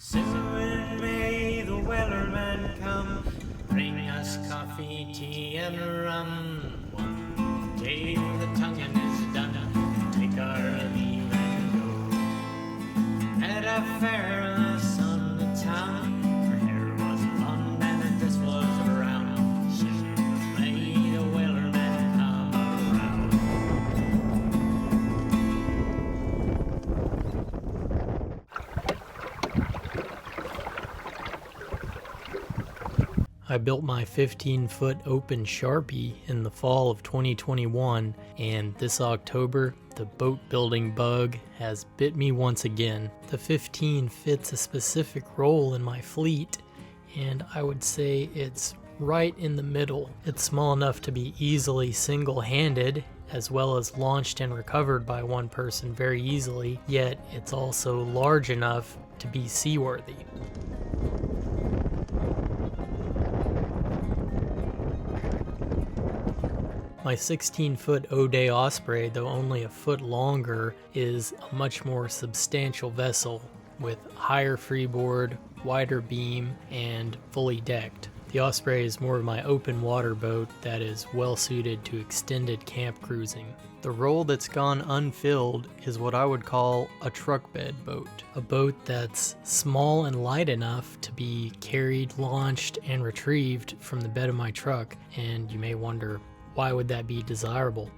Soon may the wellerman come, bring us coffee, tea, and rum. One day when the tonguing is done, take our leave and go. At a fair in a sunny town, her hair was blonde and her dress was brown. Soon may the wellerman come around. I built my 15-foot open Sharpie in the fall of 2021, and this October, the boat building bug has bit me once again. The 15 fits a specific role in my fleet, and I would say it's right in the middle. It's small enough to be easily single-handed, as well as launched and recovered by one person very easily, yet it's also large enough to be seaworthy. My 16-foot O'Day Osprey, though only a foot longer, is a much more substantial vessel with higher freeboard, wider beam, and fully decked. The Osprey is more of my open water boat that is well suited to extended camp cruising. The role that's gone unfilled is what I would call a truck bed boat. A boat that's small and light enough to be carried, launched, and retrieved from the bed of my truck. And you may wonder, why would that be desirable?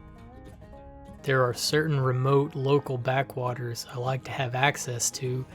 There are certain remote local backwaters I like to have access to,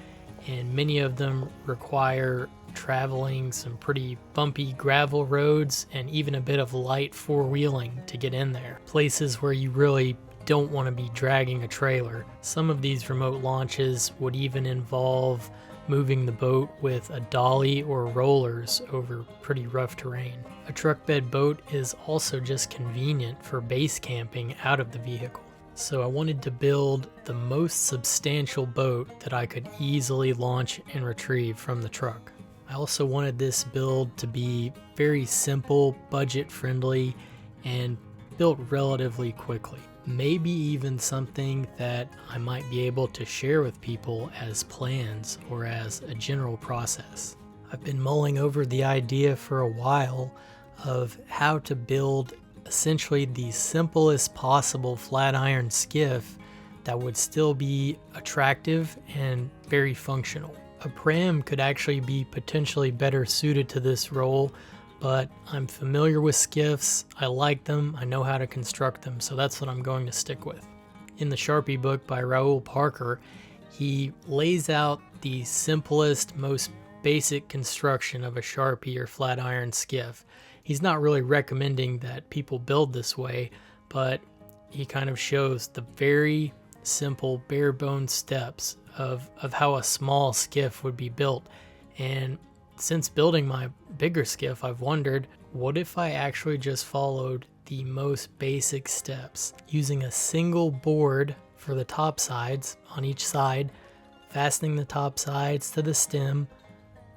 and many of them require traveling some pretty bumpy gravel roads and even a bit of light four-wheeling to get in there. Places where you really don't want to be dragging a trailer. Some of these remote launches would even involve moving the boat with a dolly or rollers over pretty rough terrain. A truck bed boat is also just convenient for base camping out of the vehicle. So I wanted to build the most substantial boat that I could easily launch and retrieve from the truck. I also wanted this build to be very simple, budget friendly, and built relatively quickly. Maybe even something that I might be able to share with people as plans or as a general process. I've been mulling over the idea for a while of how to build essentially the simplest possible flat iron skiff that would still be attractive and very functional. A pram could actually be potentially better suited to this role, but I'm familiar with skiffs, I like them, I know how to construct them, so that's what I'm going to stick with. In the Sharpie book by Raoul Parker, he lays out the simplest, most basic construction of a Sharpie or flat iron skiff. He's not really recommending that people build this way, but he kind of shows the very simple, bare bones steps of how a small skiff would be built. And since building my bigger skiff, I've wondered, what if I actually just followed the most basic steps, using a single board for the top sides on each side, fastening the top sides to the stem,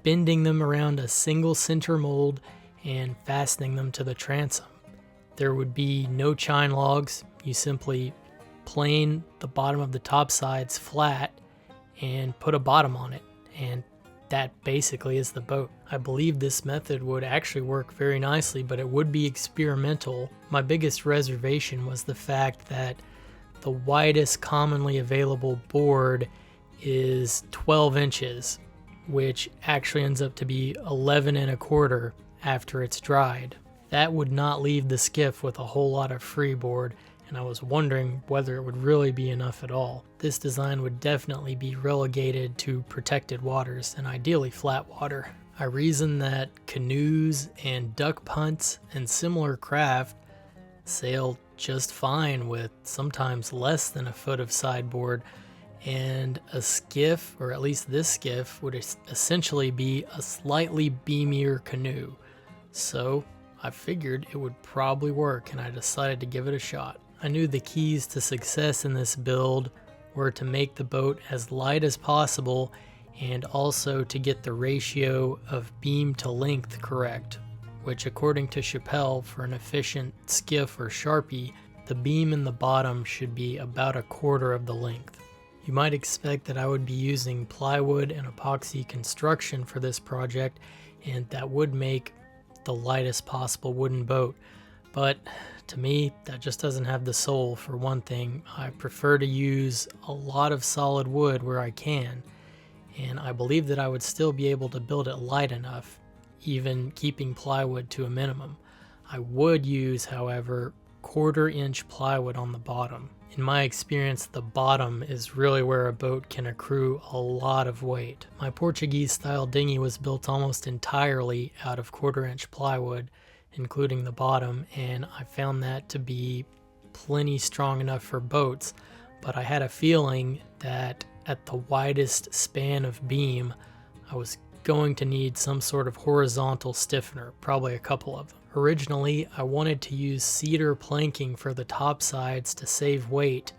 bending them around a single center mold, and fastening them to the transom. There would be no chine logs. You simply plane the bottom of the top sides flat and put a bottom on it, and that basically is the boat. I believe this method would actually work very nicely, but it would be experimental. My biggest reservation was the fact that the widest commonly available board is 12 inches, which actually ends up to be 11 and a quarter after it's dried. That would not leave the skiff with a whole lot of freeboard, and I was wondering whether it would really be enough at all. This design would definitely be relegated to protected waters and ideally flat water. I reasoned that canoes and duck punts and similar craft sail just fine with sometimes less than a foot of sideboard, and a skiff, or at least this skiff, would essentially be a slightly beamier canoe. So I figured it would probably work, and I decided to give it a shot. I knew the keys to success in this build were to make the boat as light as possible and also to get the ratio of beam to length correct, which according to Chappelle, for an efficient skiff or Sharpie, the beam in the bottom should be about a quarter of the length. You might expect that I would be using plywood and epoxy construction for this project, and that would make the lightest possible wooden boat. But to me, that just doesn't have the soul. For one thing, I prefer to use a lot of solid wood where I can, and I believe that I would still be able to build it light enough, even keeping plywood to a minimum. I would use, however, 1/4 inch plywood on the bottom. In my experience, the bottom is really where a boat can accrue a lot of weight. My Portuguese style dinghy was built almost entirely out of 1/4 inch plywood, including the bottom, and I found that to be plenty strong enough for boats, but I had a feeling that at the widest span of beam, I was going to need some sort of horizontal stiffener, probably a couple of them. Originally, I wanted to use cedar planking for the top sides to save weight,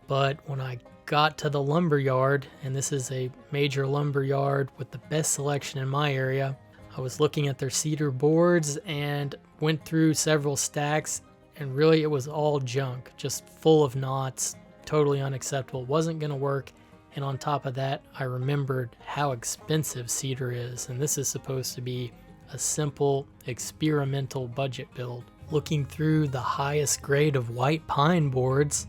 but when I got to the lumber yard, and this is a major lumber yard with the best selection in my area, I was looking at their cedar boards and went through several stacks, and really it was all junk, just full of knots, totally unacceptable, wasn't going to work. And on top of that, I remembered how expensive cedar is, and this is supposed to be a simple experimental budget build. Looking through the highest grade of white pine boards,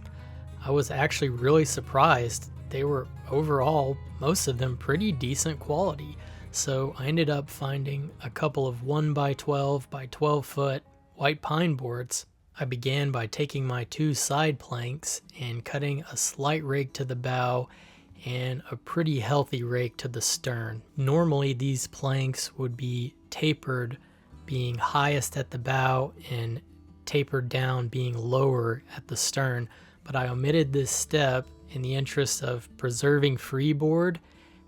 I was actually really surprised. They were overall, most of them, pretty decent quality. So I ended up finding a couple of 1x12 by 12 foot white pine boards. I began by taking my 2 side planks and cutting a slight rake to the bow and a pretty healthy rake to the stern. Normally these planks would be tapered, being highest at the bow and tapered down, being lower at the stern, but I omitted this step in the interest of preserving freeboard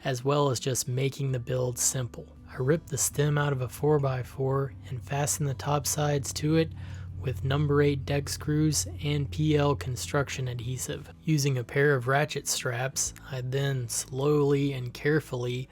as well as just making the build simple. I ripped the stem out of a 4x4 and fastened the top sides to it with number 8 deck screws and PL construction adhesive. Using a pair of ratchet straps, I then slowly and carefully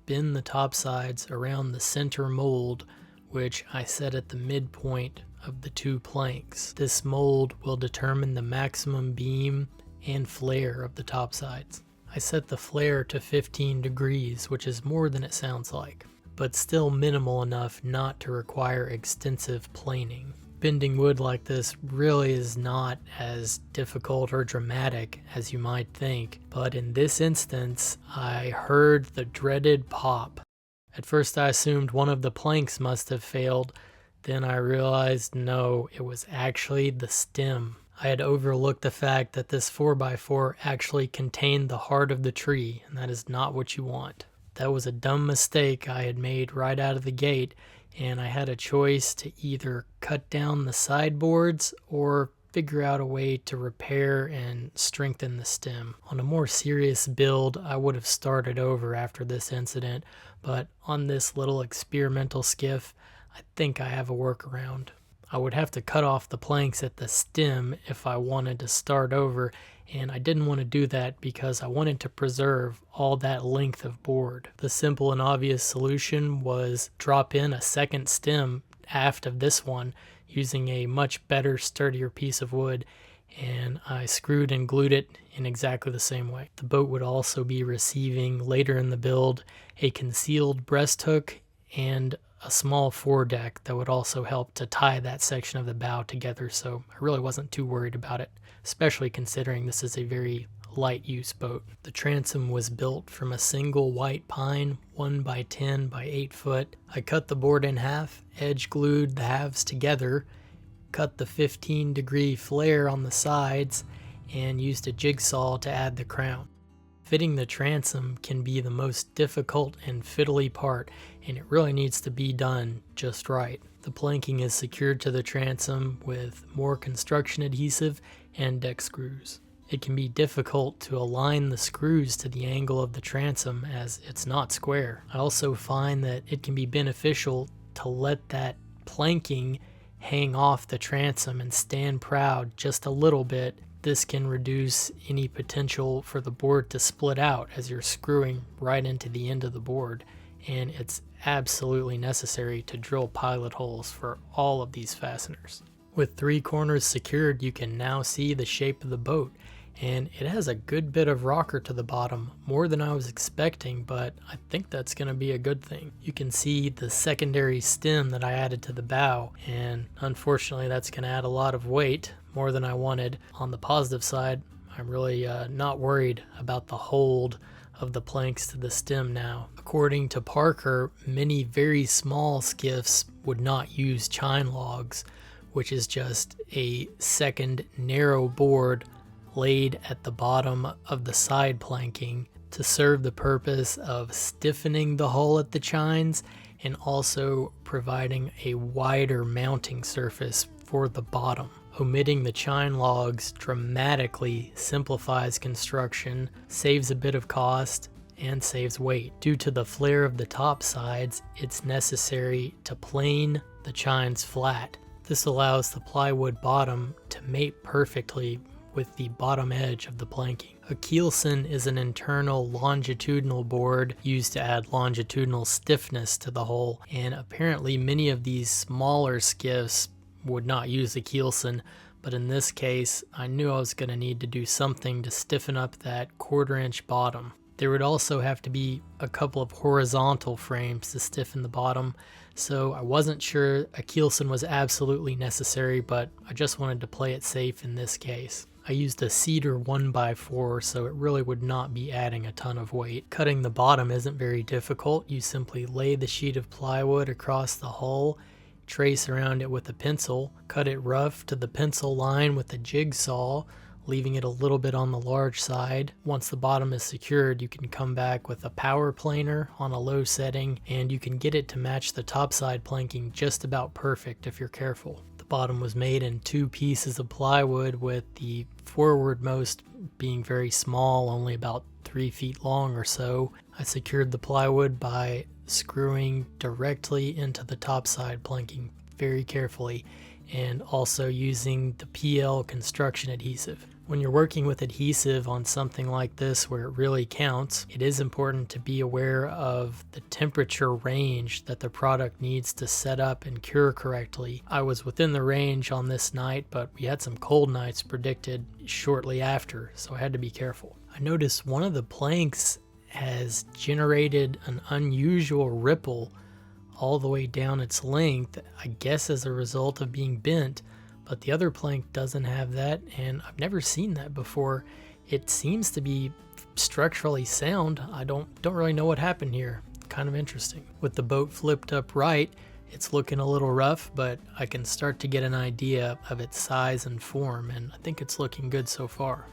bend the top sides around the center mold, which I set at the midpoint of the 2 planks. This mold will determine the maximum beam and flare of the top sides. I set the flare to 15 degrees, which is more than it sounds like, but still minimal enough not to require extensive planing. Bending wood like this really is not as difficult or dramatic as you might think, but in this instance, I heard the dreaded pop. At first I assumed one of the planks must have failed, then I realized no, it was actually the stem. I had overlooked the fact that this 4x4 actually contained the heart of the tree, and that is not what you want. That was a dumb mistake I had made right out of the gate, and I had a choice to either cut down the sideboards or figure out a way to repair and strengthen the stem. On a more serious build, I would have started over after this incident, but on this little experimental skiff, I think I have a workaround. I would have to cut off the planks at the stem if I wanted to start over, and I didn't want to do that because I wanted to preserve all that length of board. The simple and obvious solution was drop in a second stem aft of this one using a much better, sturdier piece of wood, and I screwed and glued it in exactly the same way. The boat would also be receiving, later in the build, a concealed breast hook and a small foredeck that would also help to tie that section of the bow together, so I really wasn't too worried about it, especially considering this is a very light use boat. The transom was built from a single white pine 1x10 by 8 foot. I cut the board in half, edge glued the halves together, cut the 15-degree flare on the sides, and used a jigsaw to add the crown. Fitting the transom can be the most difficult and fiddly part, and it really needs to be done just right. The planking is secured to the transom with more construction adhesive and deck screws. It can be difficult to align the screws to the angle of the transom as it's not square. I also find that it can be beneficial to let that planking hang off the transom and stand proud just a little bit. This can reduce any potential for the board to split out as you're screwing right into the end of the board, and it's absolutely necessary to drill pilot holes for all of these fasteners. With 3 corners secured, you can now see the shape of the boat, and it has a good bit of rocker to the bottom, more than I was expecting, but I think that's going to be a good thing. You can see the secondary stem that I added to the bow, and unfortunately that's going to add a lot of weight, more than I wanted. On the positive side, I'm really not worried about the hold of the planks to the stem now. According to Parker, many very small skiffs would not use chine logs, which is just a second narrow board laid at the bottom of the side planking to serve the purpose of stiffening the hull at the chines and also providing a wider mounting surface for the bottom. Omitting the chine logs dramatically simplifies construction, saves a bit of cost, and saves weight. Due to the flare of the top sides, it's necessary to plane the chines flat. This allows the plywood bottom to mate perfectly with the bottom edge of the planking. A keelson is an internal longitudinal board used to add longitudinal stiffness to the hull, and apparently many of these smaller skiffs would not use a keelson, but in this case I knew I was going to need to do something to stiffen up that 1/4 inch bottom. There would also have to be a couple of horizontal frames to stiffen the bottom, so I wasn't sure a keelson was absolutely necessary, but I just wanted to play it safe in this case. I used a cedar 1x4, so it really would not be adding a ton of weight. Cutting the bottom isn't very difficult. You simply lay the sheet of plywood across the hull, trace around it with a pencil, cut it rough to the pencil line with a jigsaw, leaving it a little bit on the large side. Once the bottom is secured, you can come back with a power planer on a low setting, and you can get it to match the topside planking just about perfect if you're careful. The bottom was made in 2 pieces of plywood, with the forwardmost being very small, only about 3 feet long or so. I secured the plywood by screwing directly into the topside planking very carefully, and also using the PL construction adhesive. When you're working with adhesive on something like this where it really counts, it is important to be aware of the temperature range that the product needs to set up and cure correctly. I was within the range on this night, but we had some cold nights predicted shortly after, so I had to be careful. I noticed one of the planks has generated an unusual ripple all the way down its length, I guess as a result of being bent, but the other plank doesn't have that, and I've never seen that before. It seems to be structurally sound. I don't really know what happened here. Kind of interesting. With the boat flipped up right, it's looking a little rough, but I can start to get an idea of its size and form, and I think it's looking good so far.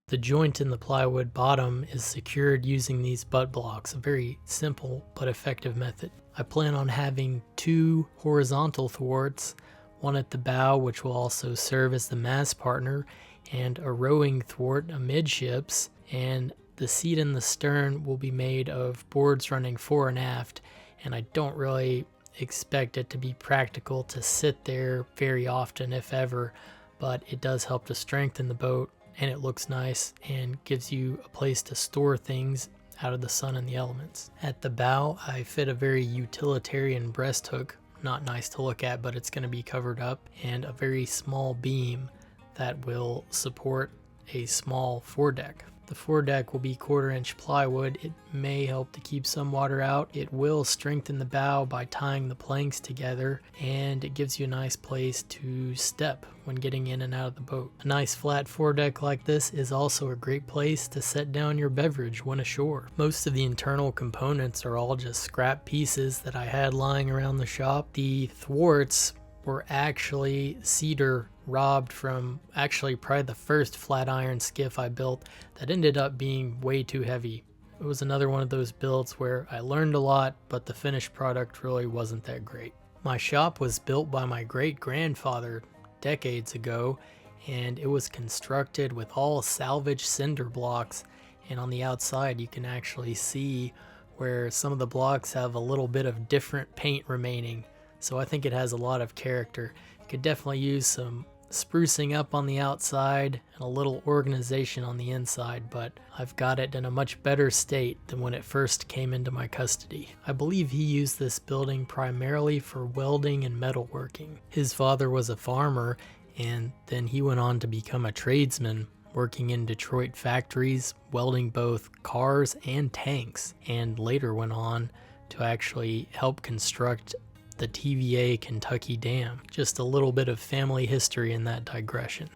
The joint in the plywood bottom is secured using these butt blocks, a very simple but effective method. I plan on having 2 horizontal thwarts, one at the bow which will also serve as the mast partner, and a rowing thwart amidships, and the seat in the stern will be made of boards running fore and aft, and I don't really expect it to be practical to sit there very often, if ever, but it does help to strengthen the boat, and it looks nice and gives you a place to store things out of the sun and the elements. At the bow, I fit a very utilitarian breast hook, not nice to look at, but it's going to be covered up, and a very small beam that will support a small foredeck. The foredeck will be 1/4 inch plywood. It may help to keep some water out. It will strengthen the bow by tying the planks together, and it gives you a nice place to step when getting in and out of the boat. A nice flat foredeck like this is also a great place to set down your beverage when ashore. Most of the internal components are all just scrap pieces that I had lying around the shop. The thwarts were actually cedar robbed from probably the first flat iron skiff I built that ended up being way too heavy. It was another one of those builds where I learned a lot, but the finished product really wasn't that great. My shop was built by my great-grandfather decades ago, and it was constructed with all salvage cinder blocks, and on the outside you can actually see where some of the blocks have a little bit of different paint remaining, so I think it has a lot of character. You could definitely use some sprucing up on the outside and a little organization on the inside, but I've got it in a much better state than when it first came into my custody. I believe he used this building primarily for welding and metalworking. His father was a farmer, and then he went on to become a tradesman, working in Detroit factories, welding both cars and tanks, and later went on to actually help construct the TVA Kentucky Dam. Just a little bit of family history in that digression.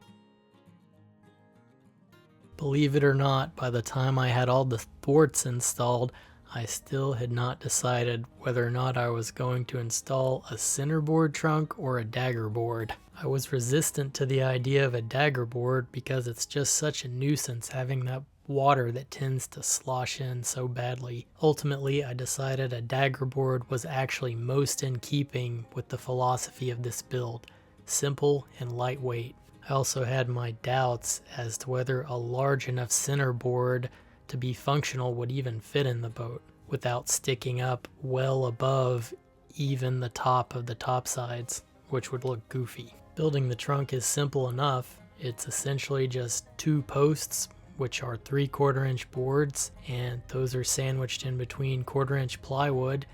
Believe it or not, by the time I had all the thwarts installed, I still had not decided whether or not I was going to install a centerboard trunk or a dagger board. I was resistant to the idea of a dagger board because it's just such a nuisance having that water that tends to slosh in so badly. Ultimately, I decided a dagger board was actually most in keeping with the philosophy of this build. Simple and lightweight. I also had my doubts as to whether a large enough centerboard to be functional would even fit in the boat without sticking up well above even the top of the topsides, which would look goofy. Building the trunk is simple enough. It's essentially just 2 posts, which are 3/4 inch boards, and those are sandwiched in between 1/4 inch plywood,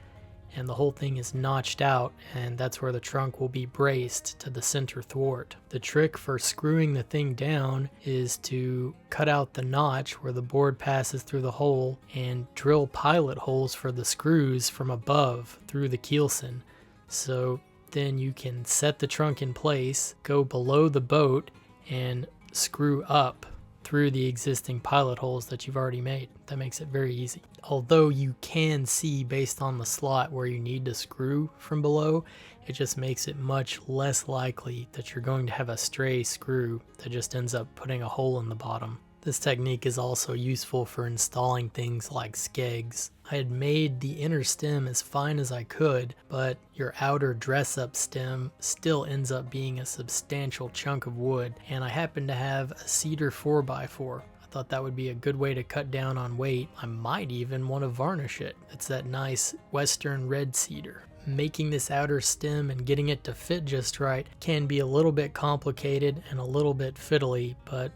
and the whole thing is notched out, and that's where the trunk will be braced to the center thwart. The trick for screwing the thing down is to cut out the notch where the board passes through the hole and drill pilot holes for the screws from above through the keelson. So then you can set the trunk in place, go below the boat, and screw up through the existing pilot holes that you've already made. That makes it very easy. Although you can see based on the slot where you need to screw from below, it just makes it much less likely that you're going to have a stray screw that just ends up putting a hole in the bottom. This technique is also useful for installing things like skegs. I had made the inner stem as fine as I could, but your outer dress-up stem still ends up being a substantial chunk of wood, and I happen to have a cedar 4x4. I thought that would be a good way to cut down on weight. I might even want to varnish it. It's that nice western red cedar. Making this outer stem and getting it to fit just right can be a little bit complicated and a little bit fiddly, but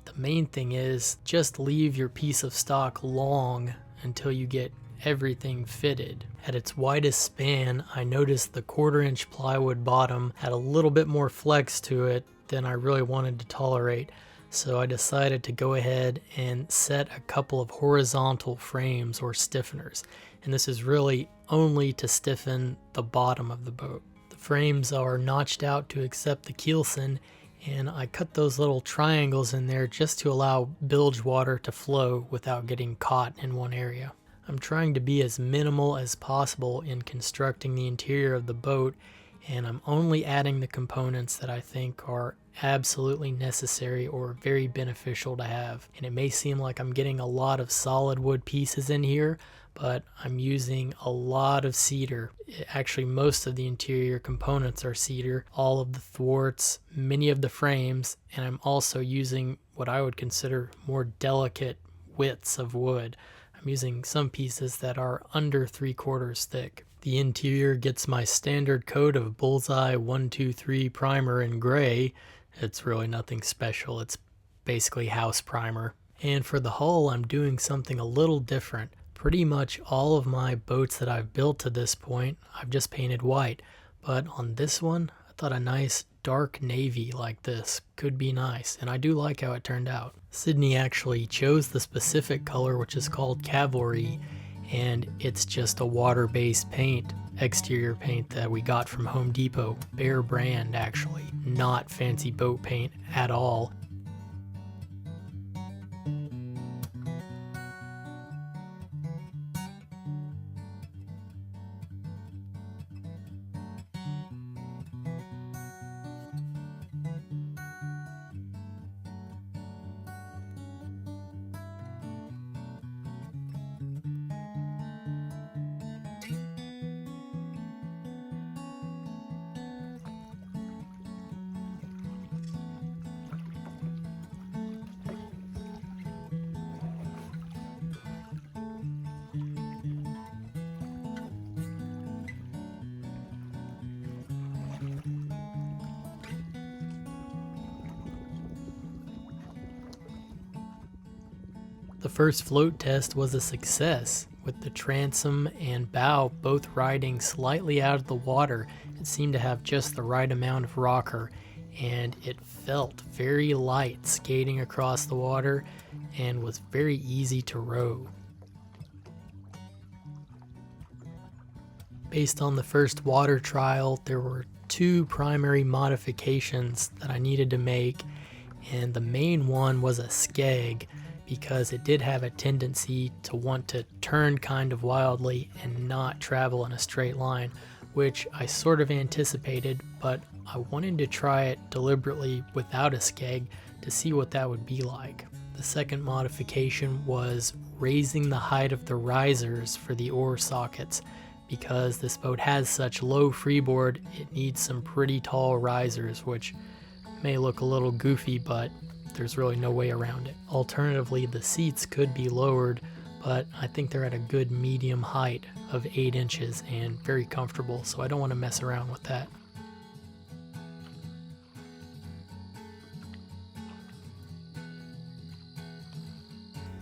the main thing is just leave your piece of stock long until you get everything fitted. At its widest span, I noticed the 1/4 inch plywood bottom had a little bit more flex to it than I really wanted to tolerate, so I decided to go ahead and set a couple of horizontal frames or stiffeners, and this is really only to stiffen the bottom of the boat. The frames are notched out to accept the keelson, and I cut those little triangles in there just to allow bilge water to flow without getting caught in one area. I'm trying to be as minimal as possible in constructing the interior of the boat, and I'm only adding the components that I think are absolutely necessary or very beneficial to have. And it may seem like I'm getting a lot of solid wood pieces in here, but I'm using a lot of cedar. Actually, most of the interior components are cedar, all of the thwarts, many of the frames, and I'm also using what I would consider more delicate widths of wood. I'm using some pieces that are under 3/4 thick. The interior gets my standard coat of Bullseye 123 primer in gray. It's really nothing special. It's basically house primer. And for the hull, I'm doing something a little different. Pretty much all of my boats that I've built to this point, I've just painted white. But on this one, I thought a nice dark navy like this could be nice, and I do like how it turned out. Sydney actually chose the specific color, which is called Cavalry, and it's just a water-based paint, exterior paint that we got from Home Depot. Bear brand, actually. Not fancy boat paint at all. The first float test was a success, with the transom and bow both riding slightly out of the water. It seemed to have just the right amount of rocker, and it felt very light skating across the water and was very easy to row. Based on the first water trial, there were two primary modifications that I needed to make, and the main one was a skeg, because it did have a tendency to want to turn kind of wildly and not travel in a straight line, which I sort of anticipated, but I wanted to try it deliberately without a skeg to see what that would be like. The second modification was raising the height of the risers for the oar sockets. Because this boat has such low freeboard, it needs some pretty tall risers, which may look a little goofy, but there's really no way around it. Alternatively, the seats could be lowered, but I think they're at a good medium height of 8 inches and very comfortable, so I don't want to mess around with that.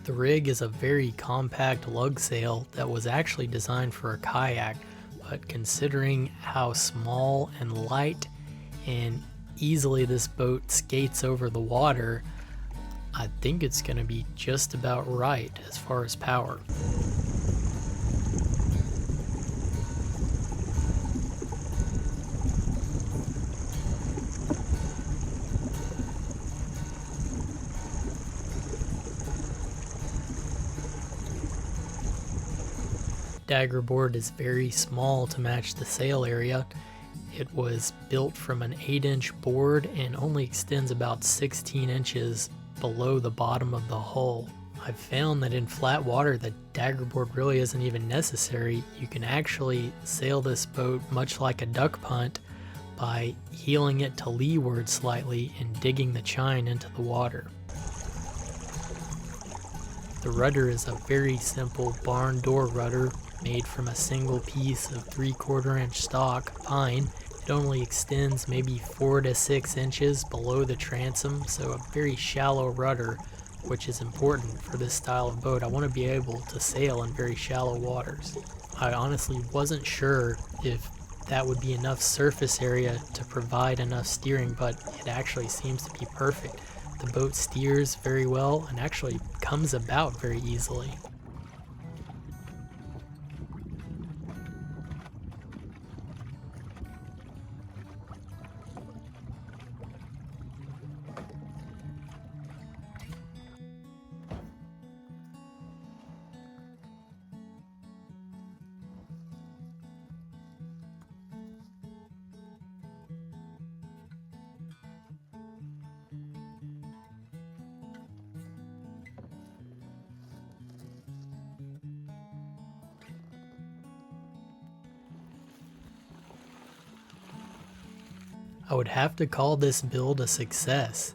The rig is a very compact lug sail that was actually designed for a kayak, but considering how small and light and easily this boat skates over the water, I think it's going to be just about right as far as power. Dagger board is very small to match the sail area. It was built from an 8-inch board and only extends about 16 inches below the bottom of the hull. I've found that in flat water the dagger board really isn't even necessary. You can actually sail this boat much like a duck punt by heeling it to leeward slightly and digging the chine into the water. The rudder is a very simple barn door rudder made from a single piece of 3/4 inch stock pine. It only extends maybe 4 to 6 inches below the transom, so a very shallow rudder, which is important for this style of boat. I want to be able to sail in very shallow waters. I honestly wasn't sure if that would be enough surface area to provide enough steering, but it actually seems to be perfect. The boat steers very well and actually comes about very easily. I would have to call this build a success.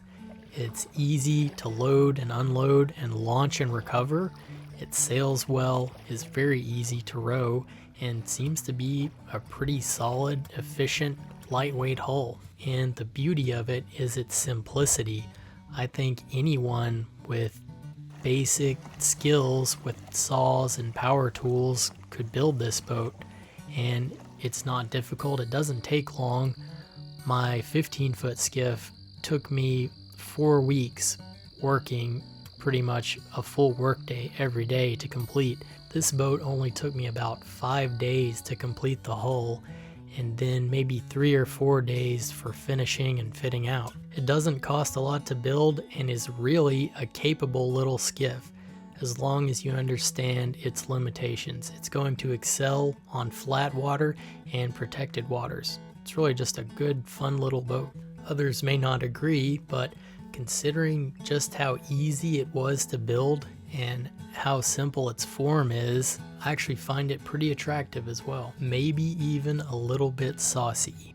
It's easy to load and unload and launch and recover. It sails well, is very easy to row, and seems to be a pretty solid, efficient, lightweight hull. And the beauty of it is its simplicity. I think anyone with basic skills with saws and power tools could build this boat, and it's not difficult. It doesn't take long. My 15-foot skiff took me 4 weeks working pretty much a full workday every day to complete. This boat only took me about 5 days to complete the hull, and then maybe 3 or 4 days for finishing and fitting out. It doesn't cost a lot to build and is really a capable little skiff as long as you understand its limitations. It's going to excel on flat water and protected waters. It's really just a good, fun little boat. Others may not agree, but considering just how easy it was to build and how simple its form is, I actually find it pretty attractive as well. Maybe even a little bit saucy.